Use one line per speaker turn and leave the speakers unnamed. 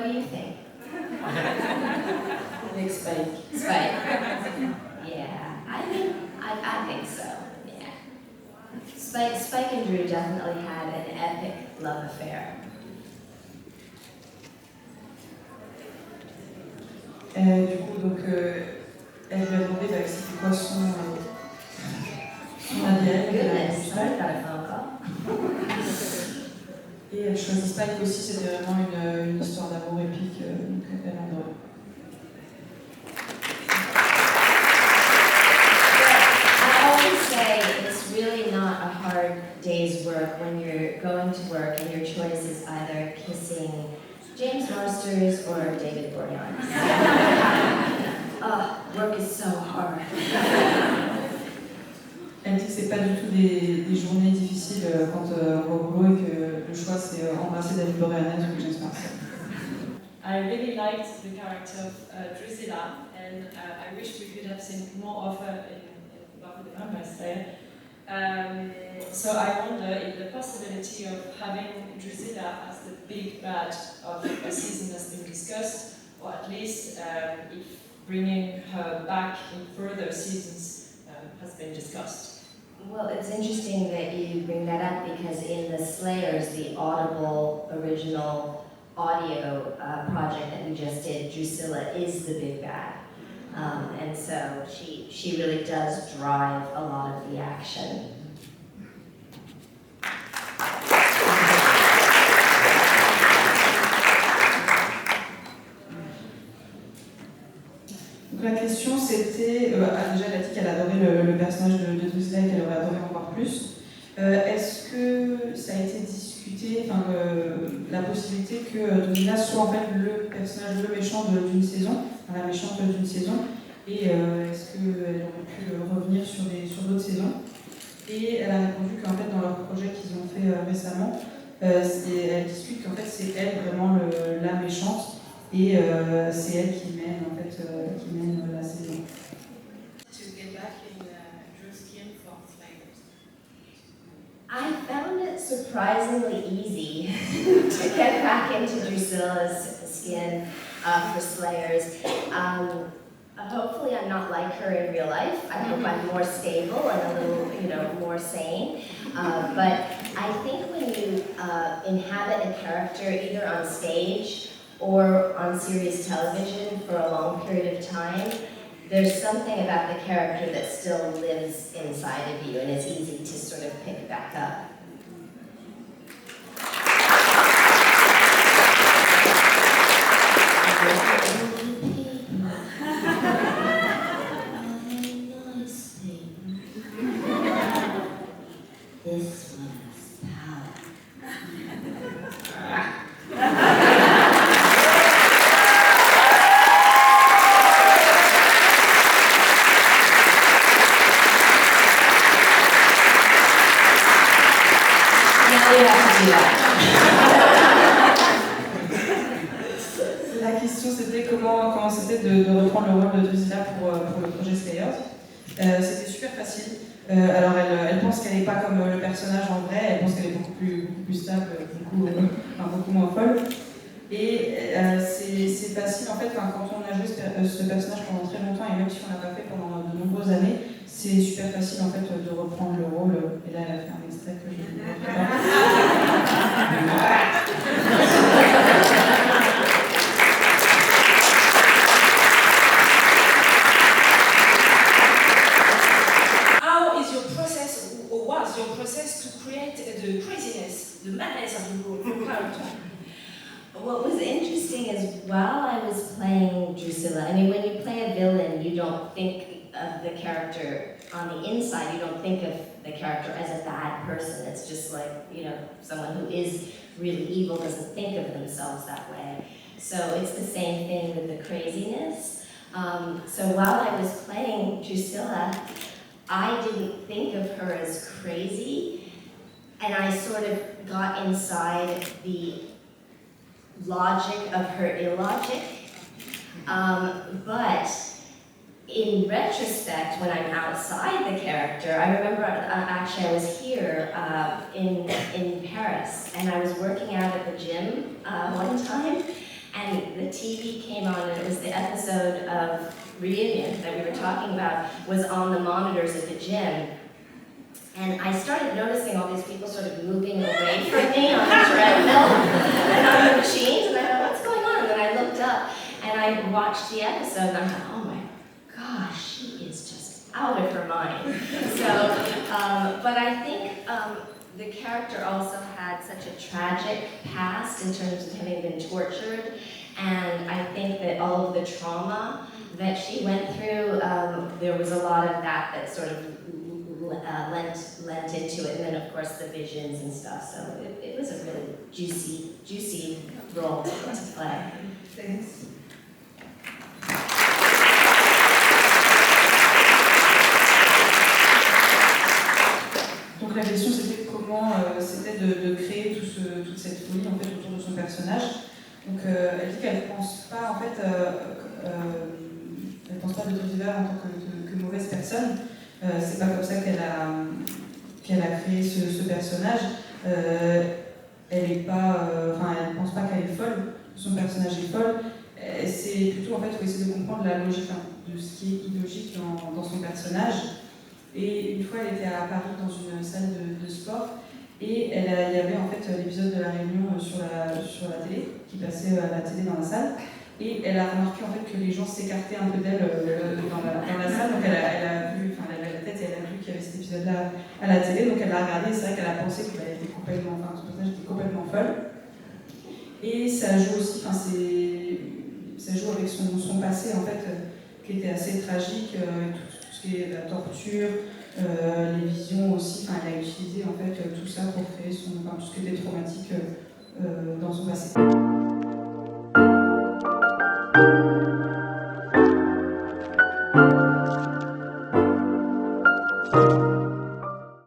do you think?
Big Spike.
Spike. Yeah, I think so. Yeah. Spike and Drew definitely had an epic love affair.
Du coup, donc, elle lui a demandé c'était quoi son ADN.
Goodness, I got a phone call.
Et elle choisit Spike aussi, c'était vraiment une histoire d'amour épique, donc elle adorait.
I always say it's really not a hard day's work when you're going to work and your choice is either kissing James Marsters or David Boreanaz. Work is so hard.
Elle dit que c'est pas du tout des journées difficiles quand on va au boulot et que le choix c'est embrasser David Boreanaz ou James Marsden.
I really liked the character of Drusilla, and I wish we could have seen more of her in Buffyverse Story. So I wonder if the possibility of having Drusilla as the big bad of a season has been discussed, or at least if bringing her back in further seasons has been discussed.
Well, it's interesting that you bring that up because in the Slayers, the Audible original audio project that we just did, Drusilla is the big bad. And so she really does drive a lot of the action.
Donc la question c'était, déjà elle a dit qu'elle adorait le personnage de Drusilla et qu'elle aurait adoré en voir plus. Est-ce que ça a été discuté, la possibilité que Drusilla soit en fait le personnage, le méchant d'une saison, la méchante d'une saison, et est-ce qu'elle aurait pu revenir sur d'autres saisons? Et elle a répondu qu'en fait dans leur projet qu'ils ont fait récemment, elle discute qu'en fait c'est elle vraiment la méchante. Et c'est elle qui mène la saison.
To get back in Drew's skin for Slayers.
I found it surprisingly easy to get back into Drusilla's skin for Slayers. Hopefully I'm not like her in real life. I hope I'm more stable and a little, more sane. But I think when you inhabit a character either on stage or on series television for a long period of time, there's something about the character that still lives inside of you and it's easy to sort of pick back up. This one's power.
La question c'était comment c'était de reprendre le rôle de Drusilla pour le projet Slayers. C'était super facile. Alors elle pense qu'elle n'est pas comme le personnage en vrai, elle pense qu'elle est beaucoup plus stable, beaucoup moins folle. Et c'est facile en fait quand on a joué ce personnage pendant très longtemps et même si on l'a pas fait pendant de nombreuses années, c'est super facile en fait de reprendre le rôle. Et là elle a fait un extrait que je ne montre pas.
Your process to create the craziness, the madness of the character?
What was interesting is while I was playing Drusilla, when you play a villain, you don't think of the character on the inside, you don't think of the character as a bad person. It's just like, someone who is really evil doesn't think of themselves that way. So it's the same thing with the craziness. So while I was playing Drusilla, I didn't think of her as crazy, and I sort of got inside the logic of her illogic. But in retrospect, when I'm outside the character, I remember actually I was here in Paris, and I was working out at the gym one time, and the TV came on, and it was the episode of Reunion that we were talking about, was on the monitors at the gym. And I started noticing all these people sort of moving away from me on the treadmill and on the machines, and I thought, what's going on? And then I looked up, and I watched the episode, and I thought, oh my gosh, she is just out of her mind. So, but I think the character also had such a tragic past in terms of having been tortured, and I think that all of the trauma that she went through, there was a lot of that sort of lent into it, and then of course the visions and stuff, so it was a really juicy role to play.
Thanks. Donc la question c'était comment c'était de créer toute cette folie en fait autour de son personnage. Donc elle dit qu'elle pense pas en fait, elle pense pas de Drusilla en tant que mauvaise personne. C'est pas comme ça qu'elle a créé ce personnage. Elle est pas, elle pense pas qu'elle est folle. Son personnage est folle. C'est plutôt en fait pour essayer de comprendre la logique de ce qui est illogique dans son personnage. Et une fois, elle était à Paris dans une salle de sport et il y avait en fait l'épisode de la réunion sur la télé, qui passait à la télé dans la salle. Et elle a remarqué en fait que les gens s'écartaient un peu d'elle dans la salle. Donc elle a vu, elle avait la tête et elle a vu qu'il y avait cet épisode-là à la télé. Donc elle l'a regardé et c'est vrai qu'elle a pensé qu'elle était complètement, son personnage était complètement folle. Et ça joue aussi, ça joue avec son passé en fait, qui était assez tragique, tout ce qui est la torture, les visions aussi. Elle a utilisé en fait tout ça pour créer tout ce qui était traumatique dans son passé.